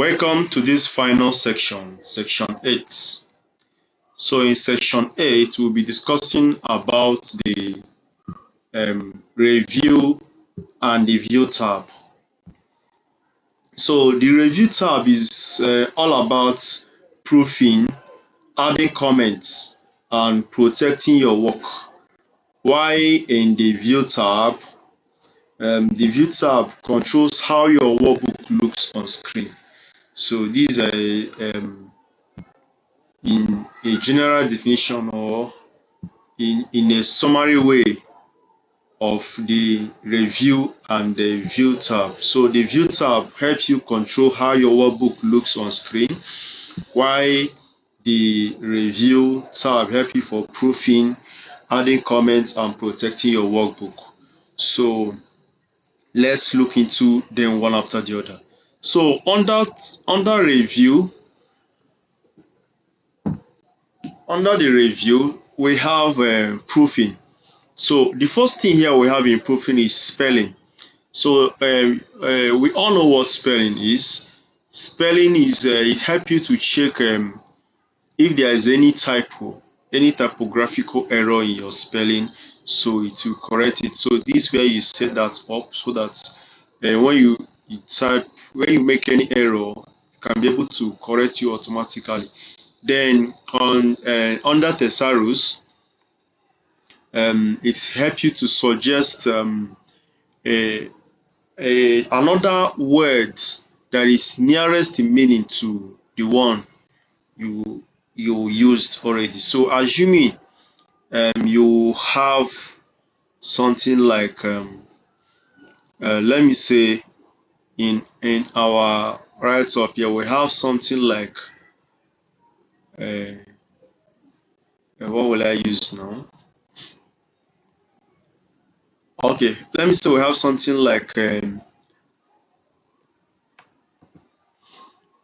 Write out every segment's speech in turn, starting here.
Welcome to this final section, section 8. So in section 8, we'll be discussing about the review and the view tab. So the review tab is all about proofing, adding comments, and protecting your work. While in the view tab controls how your workbook looks on screen. So these are in a general definition or in a summary way of the review and the view tab. So the view tab helps you control how your workbook looks on screen, while the review tab helps you for proofing, adding comments, and protecting your workbook. So let's look into them one after the other. So under the review, we have proofing. So the first thing here we have in proofing is spelling. So we all know what spelling is. Spelling is it helps you to check if there is any typo, any typographical error in your spelling, so it will correct it. So this is where you set that up so that when you make any error, it can be able to correct you automatically. Then on under Thesaurus, it helps you to suggest another word that is nearest in meaning to the one you used already. So assuming you have something like let me say in our write up here we have something like what will I use now? Okay, let me say we have something like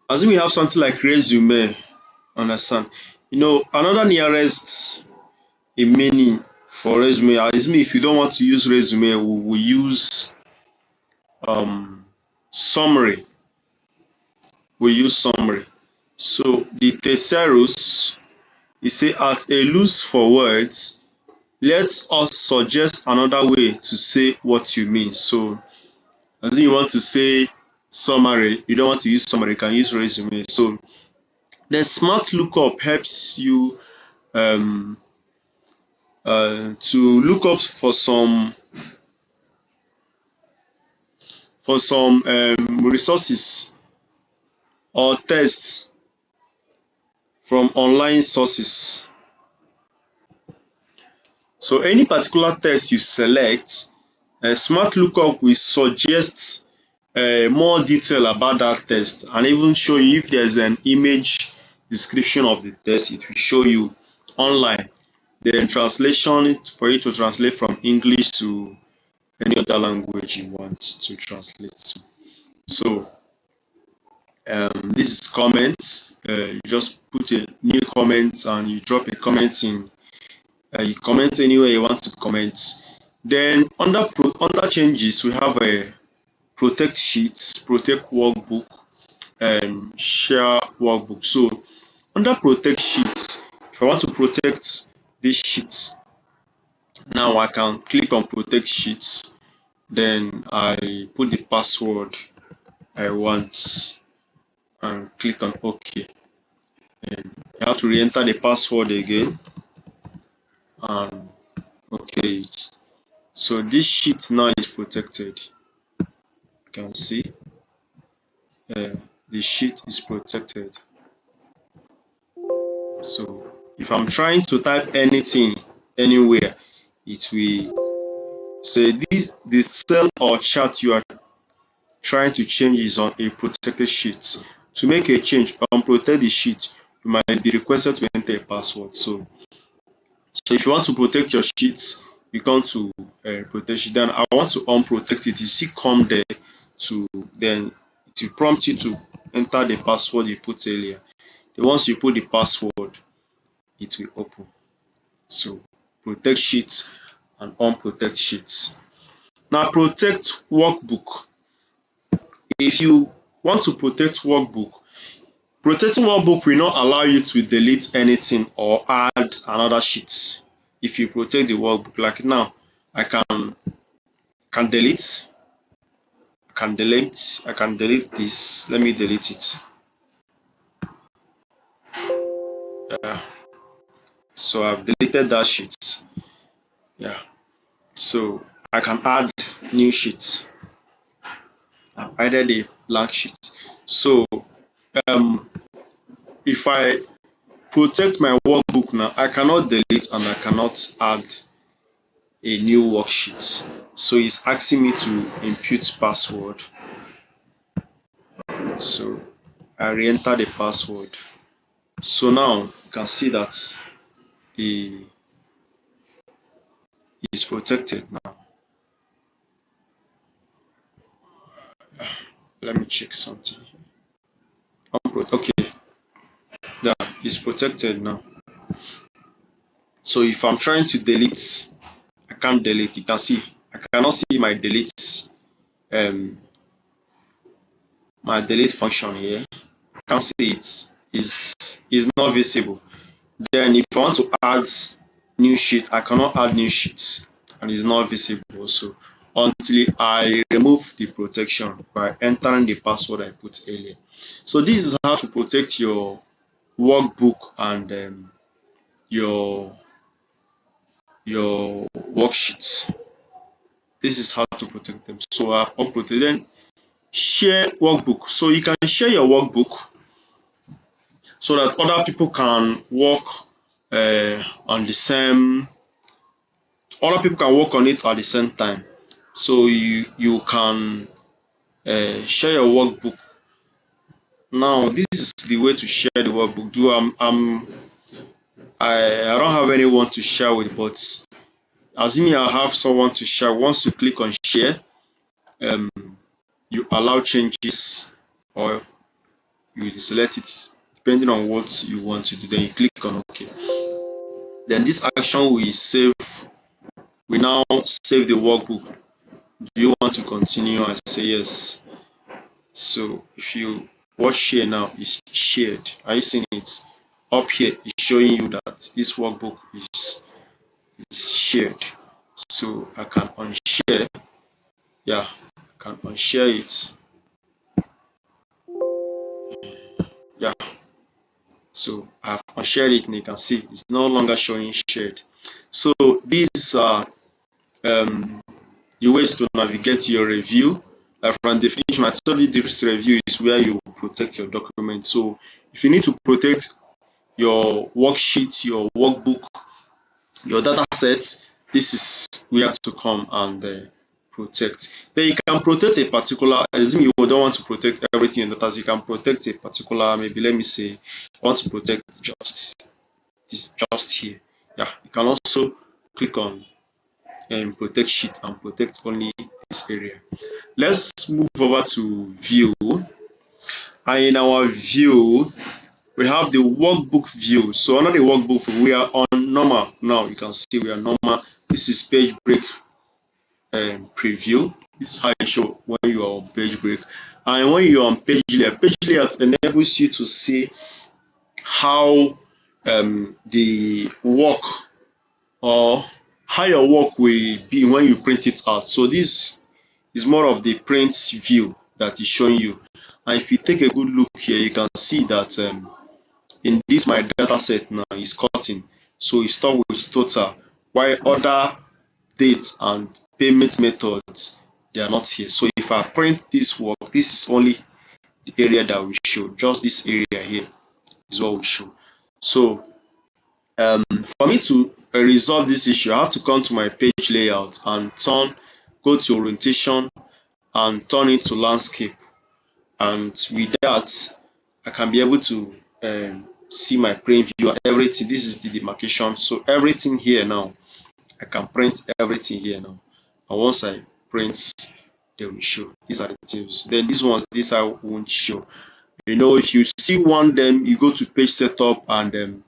as we have something like resume. Understand? Another nearest in meaning for resume, if you don't want to use resume, we will use summary. We use summary. So the Thesaurus, you say as a loose for words, let us suggest another way to say what you mean. So as you want to say summary, you don't want to use summary, you can use resume. So the Smart Lookup helps you to look up for some resources or tests from online sources. So any particular text you select, Smart Lookup will suggest more detail about that text and even show you if there's an image description of the text. It will show you online. Then translation for you to translate from English to any other language you want to translate to. So this is comments. You just put a new comment and you drop a comment in. You comment anywhere you want to comment. Then under changes, we have a protect sheets, protect workbook, and share workbook. So under protect sheets, if I want to protect this sheet, now I can click on protect sheets. Then I put the password I want and click on OK. And you have to re-enter the password again and OK it. So this sheet now is protected. You can see the sheet is protected. So if I'm trying to type anything anywhere, it will say the cell or chart you are trying to change is on a protected sheet. To make a change on protect the sheet, you might be requested to enter a password. So if you want to protect your sheets, you come to protect it. Then I want to unprotect it. You see come there to then it will prompt you to enter the password you put earlier. Then once you put the password, it will open. So protect sheets and unprotect sheets. Now protect workbook. If you want to protect workbook, protecting workbook will not allow you to delete anything or add another sheet. If you protect the workbook, like now, I can delete, I can delete this. Let me delete it. Yeah. So I've deleted that sheet. Yeah. So I can add new sheets. I've added a blank sheet. So um, if I protect my workbook now, I cannot delete and I cannot add a new worksheet. So it's asking me to input password. So I re-enter the password. So now you can see that the is protected now. Let me check something. Okay, yeah, it's protected now. So if I'm trying to delete, I can't delete. You can see I cannot see um my delete function here. I can't see it. Is not visible. Then if I want to add new sheet, I cannot add new sheets and it's not visible also until I remove the protection by entering the password I put earlier. So this is how to protect your workbook and your worksheets. This is how to protect them. So I've uploaded. Then share workbook. So you can share your workbook so that other people can work on the same. Other people can work on it at the same time. So you can share your workbook. Now this is the way to share the workbook. I don't have anyone to share with, but assuming I have someone to share. Once you click on share, um, you allow changes or you select it depending on what you want to do. Then you click on OK. Then this action will save. We now save the workbook. Do you want to continue? I say yes. So if you watch share now, it's shared. Are you seeing it? Up here is showing you that this workbook is shared. So I can unshare. Yeah, I can unshare it. Yeah. So I've unshared it and you can see it's no longer showing shared. So these are the ways to navigate your review. From definition, I told you this review is where you protect your document. So if you need to protect your worksheet, your workbook, your data sets, this is where to come and protect. Then you can protect a particular, assume you don't want to protect everything in data, you can protect a particular, maybe let me say, I want to protect just this, just here. Yeah, you can also click on protect sheet and protect only this area. Let's move over to view. And in our view, we have the workbook view. So under the workbook, we are on normal. Now you can see we are normal. This is page break preview. This is how you show when you are on page break. And when you are on page layout enables you to see how the work or how your work will be when you print it out. So this is more of the print view that is showing you. And if you take a good look here, you can see that in this my data set now is cutting. So it's stored with total, while other dates and payment methods they are not here. So if I print this work, this is only the area that we show. Just this area here is what we show. So for me to resolve this issue, I have to come to my page layout and go to orientation and turn it to landscape. And with that, I can be able to see my print view and everything. This is the demarcation. So everything here now, I can print everything here now. And once I print, they will show. These are the things. Then these ones, this I won't show. You know, if you still want them, you go to page setup and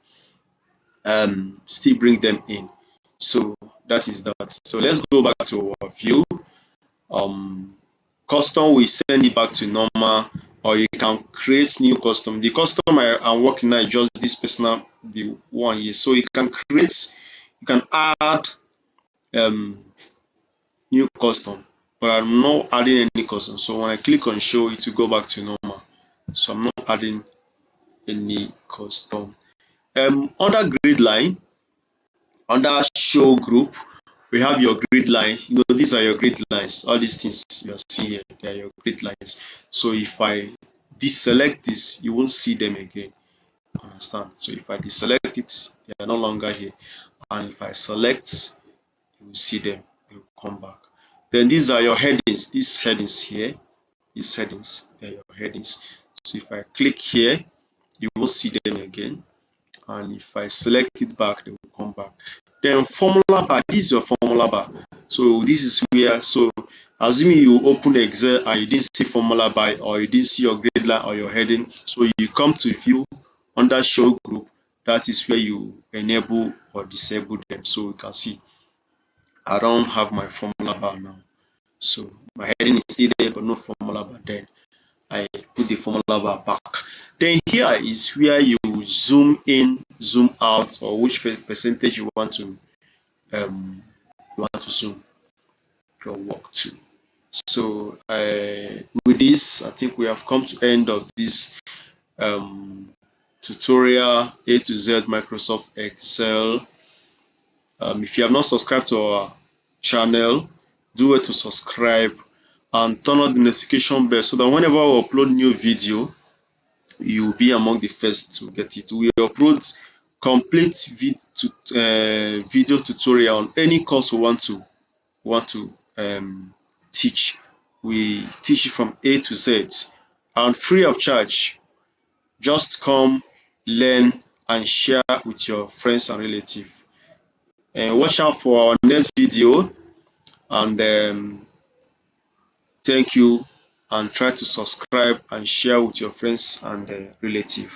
still bring them in. So that is that. So let's go back to our view. Custom will send it back to normal. or you can create new custom. The custom I'm working now is just this personal, the one here. So you can create, you can add um, new custom, but I'm not adding any custom. So when I click on show, it will go back to normal. So I'm not adding any custom. Under grid line, under show group, we have your grid lines. You know, these are your grid lines. All these things you are seeing here, they are your grid lines. So if I deselect this, you won't see them again. Understand? So if I deselect it, they are no longer here. And if I select, you will see them. They will come back. Then these are your headings. These headings here, these headings, they are your headings. So if I click here, you won't see them again. And if I select it back, they will come back. Then formula bar, this is your formula bar. So this is where, so assuming you open Excel and you didn't see formula bar, or you didn't see your grade line or your heading, so you come to view under show group, that is where you enable or disable them. So you can see I don't have my formula bar now. So my heading is still there, but no formula bar. Then I put the formula bar back. Then here is where you zoom in, zoom out, or which percentage um, you want to zoom your work to. So with this, I think we have come to end of this tutorial A to Z Microsoft Excel. If you have not subscribed to our channel, do it to subscribe and turn on the notification bell so that whenever we upload new video, you will be among the first to get it. We upload complete video tutorial on any course we want to teach. We teach it from A to Z and free of charge. Just come, learn, and share with your friends and relatives. And watch out for our next video. And thank you. And try to subscribe and share with your friends and relatives.